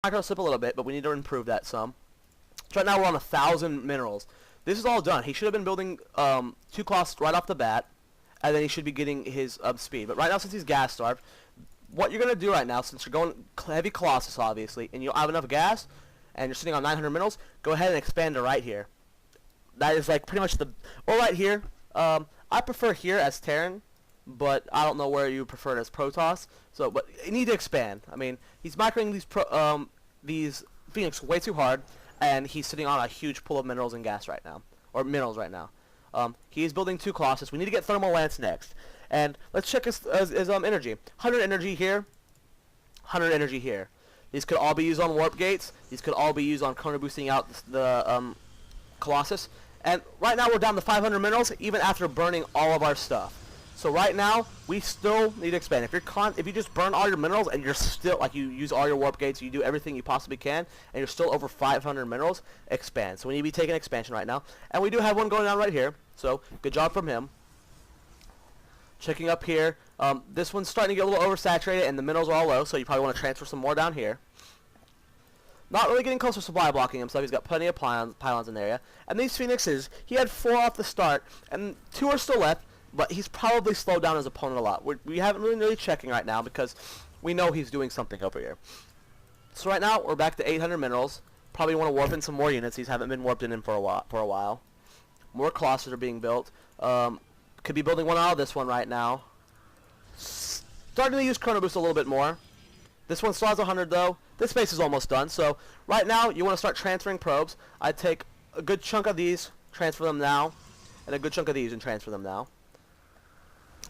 micro slip a little bit, but we need to improve that some. So right now we're on 1,000 minerals. This is all done. He should have been building 2 colossus right off the bat, and then he should be getting his speed. But right now, since he's gas starved, what you're going to do right now, since you're going heavy colossus, obviously, and you don't have enough gas, and you're sitting on 900 minerals, go ahead and expand to right here. That is like pretty much the, or right here. I prefer here as Terran, but I don't know where you prefer it as Protoss. So, but you need to expand. I mean, he's microing these Phoenix way too hard, and he's sitting on a huge pool of minerals and gas right now, or minerals right now. He is building 2 colossus. We need to get thermal lance next, and let's check his energy. 100 energy here, 100 energy here. These could all be used on warp gates. These could all be used on counter boosting out the colossus. And right now we're down to 500 minerals, even after burning all of our stuff. So right now we still need to expand. If you just burn all your minerals and you're still like you use all your warp gates, you do everything you possibly can, and you're still over 500 minerals, expand. So we need to be taking expansion right now, and we do have one going on right here. So good job from him. Checking up here, this one's starting to get a little oversaturated, and the minerals are all low. So you probably want to transfer some more down here. Not really getting close to supply blocking himself. He's got plenty of pylons in the area. And these Phoenixes, he had 4 off the start, and 2 are still left, but he's probably slowed down his opponent a lot. We haven't really checking right now because we know he's doing something over here. So right now, we're back to 800 minerals. Probably want to warp in some more units. These haven't been warped in for a while. More colossus are being built. Could be building one out of this one right now. Starting to use Chrono Boost a little bit more. This one still has 100 though. This base is almost done. So right now you want to start transferring probes. I take a good chunk of these, transfer them now, and a good chunk of these and transfer them now.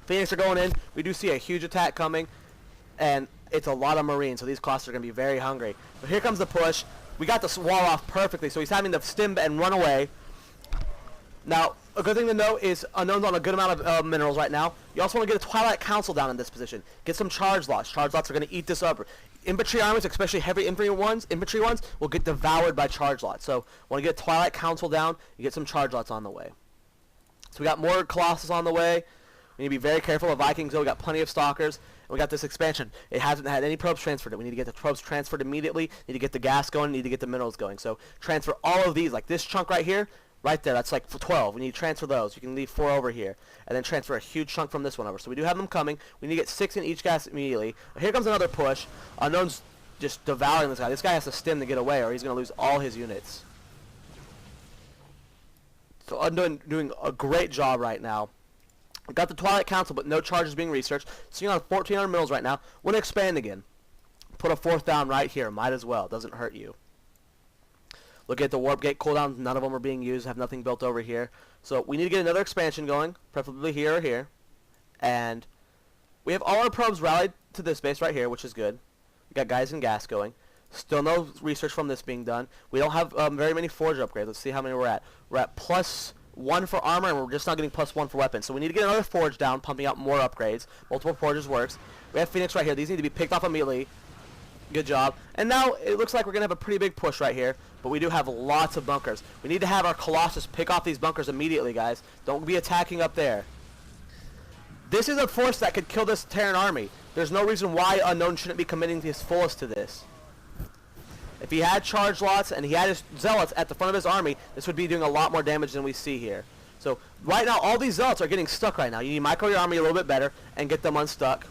Phoenix are going in. We do see a huge attack coming, and it's a lot of Marines, so these colossus are going to be very hungry. But here comes the push. We got this wall off perfectly, so he's having to stim and run away. Now, a good thing to note is Unknown's on a good amount of minerals right now. You also want to get a Twilight Council down in this position. Get some charge lots. Charge lots are going to eat this up. Infantry armies, especially heavy infantry ones, will get devoured by charge lots. So, want to get a Twilight Council down. You get some charge lots on the way. So we got more Colossus on the way. We need to be very careful of Vikings, though. We got plenty of Stalkers. And we got this expansion. It hasn't had any probes transferred. We need to get the probes transferred immediately. Need to get the gas going. Need to get the minerals going. So transfer all of these, like this chunk right here. Right there, that's like 12. We need to transfer those. You can leave 4 over here. And then transfer a huge chunk from this one over. So we do have them coming. We need to get 6 in each gas immediately. Here comes another push. Unknown's just devouring this guy. This guy has to stim to get away or he's going to lose all his units. So Unknown doing a great job right now. We got the Twilight Council, but no charges being researched. Sitting on 1,400 mils right now. Want to expand again. Put a 4th down right here. Might as well. Doesn't hurt you. Look at the warp gate cooldowns. None of them are being used. Have nothing built over here. So we need to get another expansion going, preferably here or here. And we have all our probes rallied to this base right here, which is good. We got guys in gas going. Still no research from this being done. We don't have very many forge upgrades. Let's see how many we're at. We're at +1 for armor, and we're just not getting +1 for weapons. So we need to get another forge down, pumping out more upgrades. Multiple forges works. We have Phoenix right here. These need to be picked off immediately. Good job. And now it looks like we're going to have a pretty big push right here, but we do have lots of bunkers. We need to have our Colossus pick off these bunkers immediately, guys. Don't be attacking up there. This is a force that could kill this Terran army. There's no reason why Unknown shouldn't be committing his fullest to this. If he had charge lots and he had his zealots at the front of his army, this would be doing a lot more damage than we see here. So right now, all these zealots are getting stuck right now. You need to micro your army a little bit better and get them unstuck.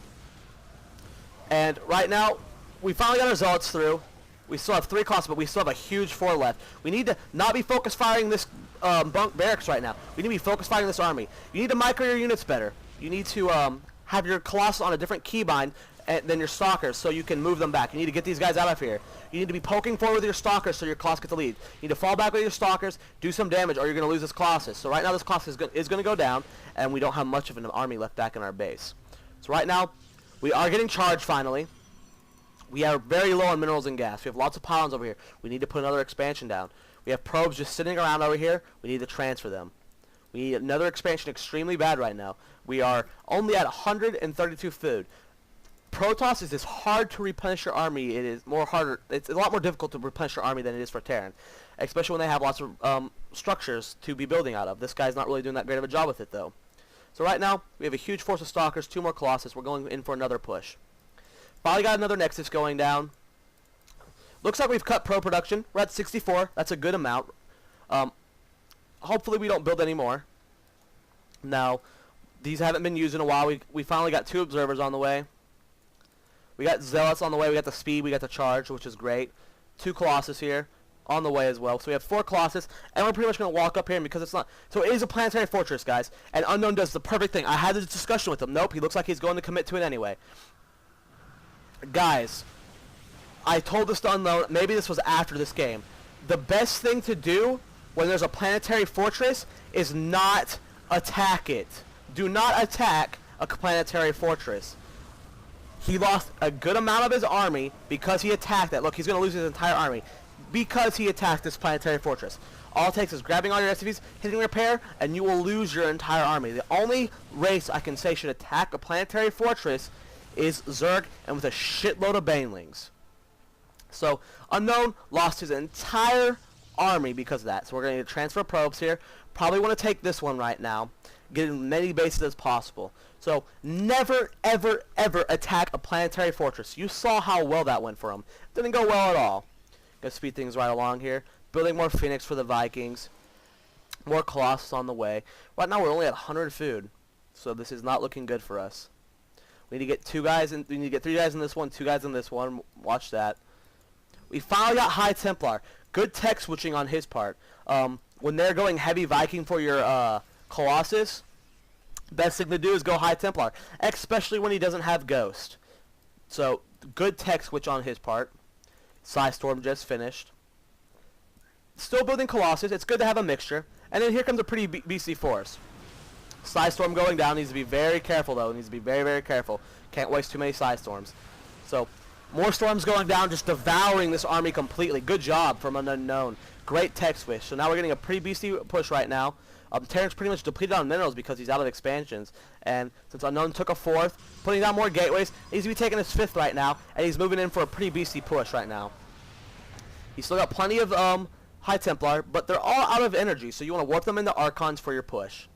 And right now, we finally got our zealots through. We still have 3 colossus, but we still have a huge 4 left. We need to not be focus firing this barracks right now. We need to be focus firing this army. You need to micro your units better. You need to have your colossus on a different keybind than your stalkers so you can move them back. You need to get these guys out of here. You need to be poking forward with your stalkers so your colossus gets the lead. You need to fall back with your stalkers, do some damage, or you're going to lose this colossus. So right now this colossus is going to go down, and we don't have much of an army left back in our base. So right now, we are getting charged finally. We are very low on minerals and gas. We have lots of pylons over here. We need to put another expansion down. We have probes just sitting around over here. We need to transfer them. We need another expansion extremely bad right now. We are only at 132 food. Protoss is this hard to replenish your army. It is more harder. It's a lot more difficult to replenish your army than it is for Terran, especially when they have lots of structures to be building out of. This guy's not really doing that great of a job with it though. So right now we have a huge force of stalkers, 2 more colossus. We're going in for another push. Finally got another nexus going down. Looks like we've cut pro production. We're at 64. That's a good amount. Hopefully we don't build any more. Now, these haven't been used in a while. We finally got 2 observers on the way. We got zealots on the way. We got the speed. We got the charge, which is great. 2 colossus here on the way as well. So we have 4 colossus, and we're pretty much going to walk up here because it's not. So it is a planetary fortress, guys. And Unknown does the perfect thing. I had this discussion with him. Nope, he looks like he's going to commit to it anyway. Guys, I told this to Unknown. Maybe this was after this game. The best thing to do when there's a planetary fortress is not attack it. Do not attack a planetary fortress. He lost a good amount of his army because he attacked that. Look, he's going to lose his entire army because he attacked this planetary fortress. All it takes is grabbing all your SCVs, hitting repair, and you will lose your entire army. The only race I can say should attack a planetary fortress is Zerg, and with a shitload of banelings. So, Unknown lost his entire army because of that. So we're going to need to transfer probes here. Probably want to take this one right now. Get as many bases as possible. So, never, ever, ever attack a planetary fortress. You saw how well that went for him. Didn't go well at all. Gonna speed things right along here. Building more Phoenix for the Vikings. More Colossus on the way. Right now we're only at 100 food. So this is not looking good for us. We need to get 2 guys in. We need to get 3 guys in this one, 2 guys in this one. Watch that. We finally got High Templar. Good tech switching on his part. When they're going heavy Viking for your Colossus, best thing to do is go High Templar, especially when he doesn't have Ghost. So good tech switch on his part. Storm just finished. Still building Colossus. It's good to have a mixture. And then here comes a pretty beastly force. Storm going down. Needs to be very careful though. Needs to be very, very careful. Can't waste too many Storms. So more storms going down, just devouring this army completely. Good job from an Unknown. Great tech switch. So now we're getting a pretty beastly push right now. Terran's pretty much depleted on minerals because he's out of expansions. And since Unknown took a 4th, putting down more gateways, he's going to be taking his 5th right now. And he's moving in for a pretty beastly push right now. He's still got plenty of High Templar, but they're all out of energy. So you want to warp them into Archons for your push.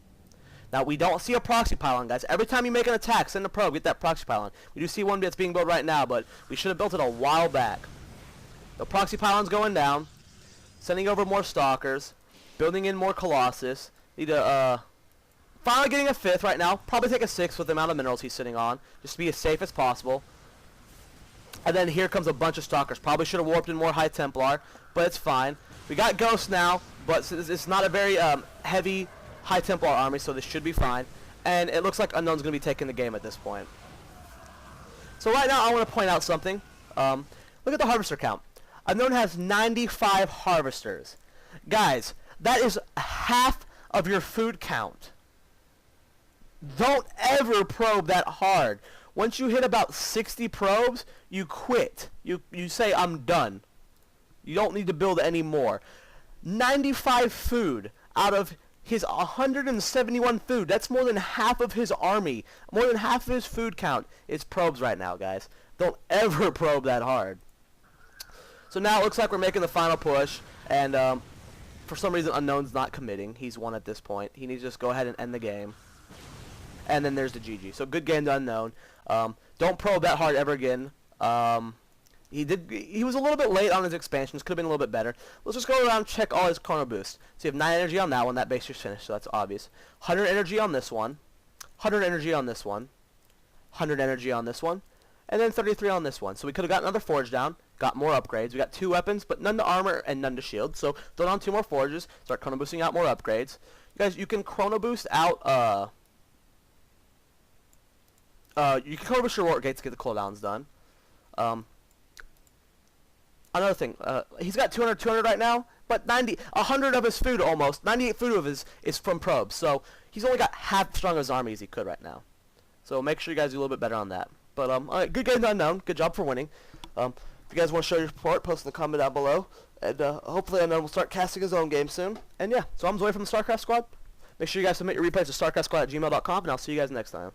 Now, we don't see a proxy pylon, guys. Every time you make an attack, send a probe, get that proxy pylon. We do see one that's being built right now, but we should have built it a while back. The proxy pylon's going down. Sending over more Stalkers. Building in more Colossus. Need to, finally getting a 5th right now. Probably take a 6th with the amount of minerals he's sitting on. Just to be as safe as possible. And then here comes a bunch of Stalkers. Probably should have warped in more High Templar, but it's fine. We got Ghosts now, but it's not a very heavy High Templar army, so this should be fine. And it looks like Unknown's going to be taking the game at this point. So right now I want to point out something. Look at the harvester count. Unknown has 95 harvesters. Guys, that is half of your food count. Don't ever probe that hard. Once you hit about 60 probes, you quit. You say, I'm done. You don't need to build any more. 95 food out of his 171 food. That's more than half of his army. More than half of his food count is probes right now, guys. Don't ever probe that hard. So now it looks like we're making the final push, and for some reason Unknown's not committing. He's won at this point. He needs to just go ahead and end the game. And then there's the GG. So good game to Unknown. Don't probe that hard ever again. He was a little bit late on his expansions. Could have been a little bit better. Let's just go around and check all his chrono boosts. So you have 9 energy on that one. That base just finished, so that's obvious. 100 energy on this one. 100 energy on this one. 100 energy on this one. And then 33 on this one. So we could have got another forge down. Got more upgrades. We got 2 weapons, but none to armor and none to shield. So throw down 2 more forges. Start chrono boosting out more upgrades. You guys, you can chrono boost out, you can chrono boost your war gates to get the cooldowns done. Another thing, he's got 200 right now, but 100 of his food almost, 98 food of his is from probes. So he's only got half as strong of his army as he could right now. So make sure you guys do a little bit better on that. But alright, good game to Unknown. Good job for winning. If you guys want to show your support, post in the comment down below. And hopefully Unknown will start casting his own game soon. And yeah, so I'm Zoe from the StarCraft Squad. Make sure you guys submit your replays to starcraftsquad@gmail.com, and I'll see you guys next time.